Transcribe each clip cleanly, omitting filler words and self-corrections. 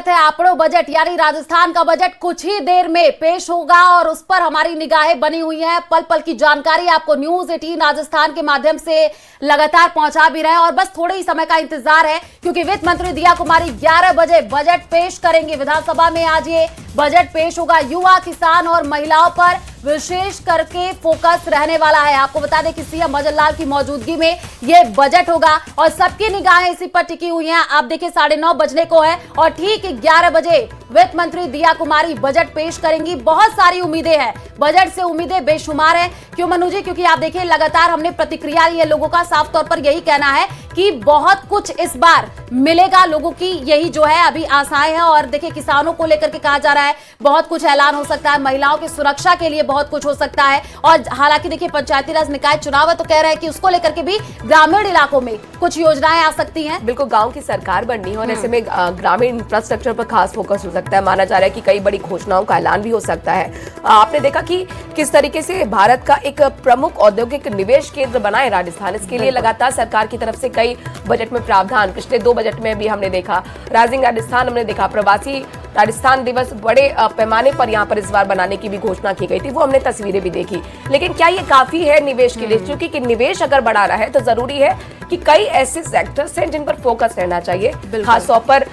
स्वागत है। आपड़ो बजट यानी राजस्थान का बजट कुछ ही देर में पेश होगा और उस पर हमारी निगाहें बनी हुई हैं। पल पल की जानकारी आपको न्यूज 18 राजस्थान के माध्यम से लगातार पहुंचा भी रहे हैं और बस थोड़े ही समय का इंतजार है क्योंकि वित्त मंत्री दिया कुमारी 11 बजे बजट पेश करेंगे। विधानसभा में आज ये बजट पेश होगा। युवा, किसान और महिलाओं पर विशेष करके फोकस रहने वाला है। आपको बता दें कि सीएम भजन लाल की मौजूदगी में ये बजट होगा और सबकी निगाहें इसी पर टिकी हुई हैं। आप देखिए 9:30 बजने को है और ठीक 11 बजे वित्त मंत्री दिया कुमारी बजट पेश करेंगी। बहुत सारी उम्मीदें हैं, बजट से उम्मीदें बेशुमार हैं। क्यों मनु जी? क्योंकि आप देखिए लगातार हमने प्रतिक्रिया ली है लोगों का, साफ तौर पर यही कहना है कि बहुत कुछ इस बार मिलेगा लोगों की, यही जो है अभी आशाएं हैं। और देखिए किसानों को लेकर के कहा जा रहा है बहुत कुछ ऐलान हो सकता है, महिलाओं की सुरक्षा के लिए बहुत कुछ हो सकता है। और हालांकि देखिए पंचायती राज निकाय चुनाव है तो कह रहे हैं कि उसको लेकर के भी ग्रामीण इलाकों में कुछ योजनाएं आ सकती हैं। बिल्कुल, गांव की सरकार बननी है और ऐसे में ग्रामीण इंफ्रास्ट्रक्चर पर खास फोकस हो सकता है। माना जा रहा है कि कई बड़ी घोषणाओं का ऐलान भी हो सकता है। आपने देखा कि किस तरीके से भारत का एक प्रमुख औद्योगिक निवेश केंद्र बना है राजस्थान। इसके लिए लगातार सरकार की तरफ से कई बजट में प्रावधान, पिछले 2 बजट में भी हमने देखा। राइजिंग राजस्थान हमने देखा, प्रवासी राजस्थान दिवस बड़े पैमाने पर यहाँ पर इस बार बनाने की भी घोषणा की गई थी, वो हमने तस्वीरें भी देखी। लेकिन क्या ये काफी है निवेश के लिए? क्योंकि कि निवेश अगर बढ़ा रहा है तो जरूरी है कि कई ऐसे सेक्टर्स हैं जिन पर फोकस रहना चाहिए, खासतौर पर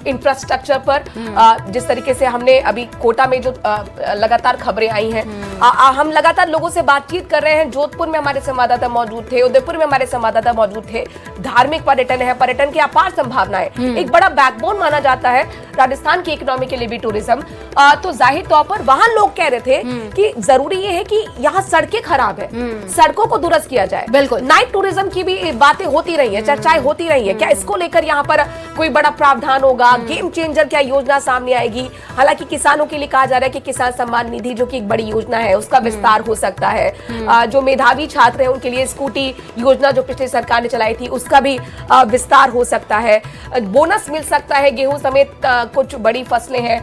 इंफ्रास्ट्रक्चर पर। जिस तरीके से हमने अभी कोटा में जो लगातार खबरें आई हैं, हम लगातार लोगों से बातचीत कर रहे हैं। जोधपुर में हमारे संवाददाता मौजूद थे, उदयपुर में हमारे संवाददाता मौजूद थे। धार्मिक पर्यटन है, पर्यटन की अपार संभावनाएं, एक बड़ा बैकबोन माना जाता है राजस्थान की इकोनॉमी के लिए भी टूरिज्म। तो जाहिर तौर पर वहां लोग कह रहे थे कि जरूरी ये है कि यहाँ सड़कें खराब है, सड़कों को दुरुस्त किया जाए। बिल्कुल, नाइट टूरिज्म की भी बातें होती रही है, चर्चाएं होती रही है। क्या इसको लेकर यहाँ पर कोई बड़ा प्रावधान होगा? गेम चेंजर क्या योजना सामने आएगी? हालांकि किसानों के लिए कहा जा रहा है कि किसान सम्मान निधि जो कि एक बड़ी योजना है उसका विस्तार हो सकता है। जो मेधावी छात्र हैं उनके लिए स्कूटी योजना जो पिछली सरकार ने चलाई थी उसका भी विस्तार हो सकता है। बोनस मिल सकता है, गेहूं समेत कुछ बड़ी फसलें हैं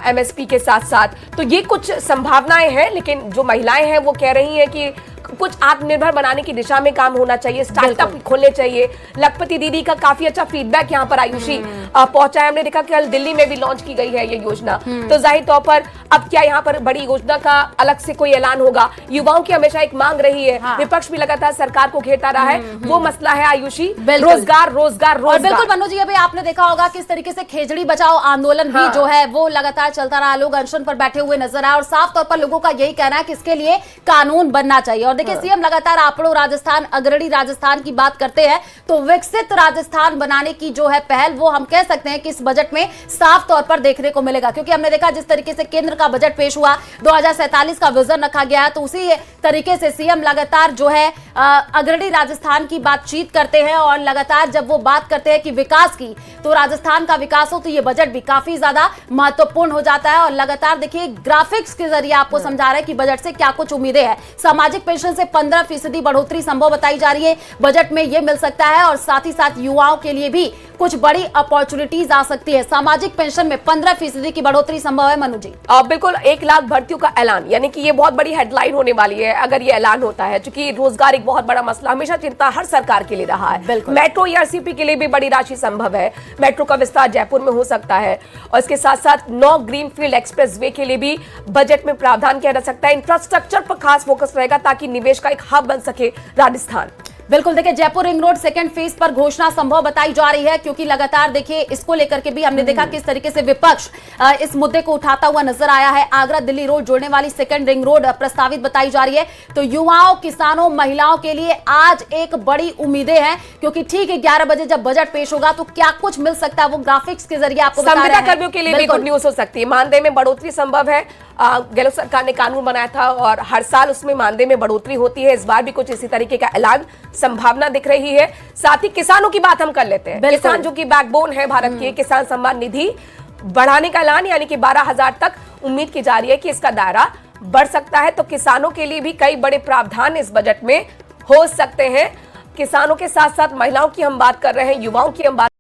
एमएसपी के साथ साथ। तो ये कुछ संभावनाएं हैं, लेकिन जो महिलाएं हैं वो कह रही हैं कि कुछ आत्मनिर्भर बनाने की दिशा में काम होना चाहिए, स्टार्टअप खोलने चाहिए। लखपति दीदी का काफी अच्छा फीडबैक यहाँ पर आयुषी पहुंचा है। हमने देखा कि कल दिल्ली में भी लॉन्च की गई है ये योजना। तो जाहिर तौर पर अब क्या यहाँ पर बड़ी योजना का अलग से कोई ऐलान होगा? युवाओं की हमेशा एक मांग रही है, विपक्ष भी लगातार सरकार को घेरता रहा है, वो मसला है आयुषी, रोजगार रोजगार रोजगार। बिल्कुल मनु जी, अभी आपने देखा होगा किस तरीके से खेजड़ी बचाओ आंदोलन भी जो है वो लगातार चलता रहा, लोग अनशन पर बैठे हुए नजर आए और साफ तौर पर लोगों का यही कहना है कि इसके लिए कानून बनना चाहिए। और देखिए सीएम लगातार आपड़ो राजस्थान, अग्रणी राजस्थान की बात करते हैं तो विकसित राजस्थान बनाने की जो है पहल वो हम कह सकते हैं कि इस बजट में साफ तौर पर देखने को मिलेगा। क्योंकि हमने देखा जिस तरीके से केंद्र का बजट पेश हुआ, 2047 का विजन रखा गया है, तो उसी तरीके से सीएम लगातार जो है अग्रणी राजस्थान की बातचीत करते हैं और लगातार जब वो बात करते हैं कि विकास की, तो राजस्थान का विकास हो तो ये बजट भी काफी ज्यादा महत्वपूर्ण हो जाता है। और लगातार देखिए ग्राफिक्स के जरिए आपको समझा रहे हैं कि बजट से क्या कुछ उम्मीदें हैं। सामाजिक पेंशन से 15% बढ़ोतरी संभव बताई जा रही है, बजट में यह मिल सकता है। और साथ ही साथ युवाओं के लिए भी कुछ बड़ी अपॉर्चुनिटीज आ सकती है। सामाजिक पेंशन में 15% की बढ़ोतरी संभव है मनु जी। बिल्कुल, 1 लाख भर्तियों का ऐलान, यानी कि ये बहुत बड़ी हेडलाइन होने वाली है अगर ये ऐलान होता है, क्योंकि रोजगार एक बहुत बड़ा मसला हमेशा चिंता हर सरकार के लिए रहा है। मेट्रो ईआरसीपी के लिए भी बड़ी राशि संभव है, मेट्रो का विस्तार जयपुर में हो सकता है। और इसके साथ साथ 9 ग्रीनफील्ड एक्सप्रेस वे के लिए भी बजट में प्रावधान किया जा सकता है। इंफ्रास्ट्रक्चर पर खास फोकस रहेगा ताकि निवेश का एक हब बन सके राजस्थान। बिल्कुल, देखिए Jaipur ring road second phase पर घोषणा संभव बताई जा रही है क्योंकि लगातार देखिए इसको लेकर के भी हमने देखा किस तरीके से विपक्ष इस मुद्दे को उठाता हुआ नजर आया है। आगरा दिल्ली रोड जोड़ने वाली सेकंड रिंग रोड प्रस्तावित बताई जा रही है। तो युवाओं, किसानों, महिलाओं के लिए आज एक बड़ी उम्मीदें हैं क्योंकि ठीक 11 बजे जब बजट पेश होगा तो क्या कुछ मिल सकता है वो ग्राफिक्स के जरिए आपको बता रहे हैं। संविदा कर्मियों के लिए भी गुड न्यूज हो सकती है। मानदेय में बढ़ोतरी संभव है। गहलोत सरकार ने कानून बनाया था और हर साल उसमें मानदेय में बढ़ोतरी होती है। इस बार भी कुछ इसी तरीके का ऐलान संभावना दिख रही है। साथ ही किसानों की बात हम कर लेते हैं। किसान जो कि बैकबोन है भारत की, किसान सम्मान निधि बढ़ाने का ऐलान, यानी कि 12,000 तक उम्मीद की जा रही है कि इसका दायरा बढ़ सकता है। तो किसानों के लिए भी कई बड़े प्रावधान इस बजट में हो सकते हैं। किसानों के साथ साथ महिलाओं की हम बात कर रहे हैं, युवाओं की हम बात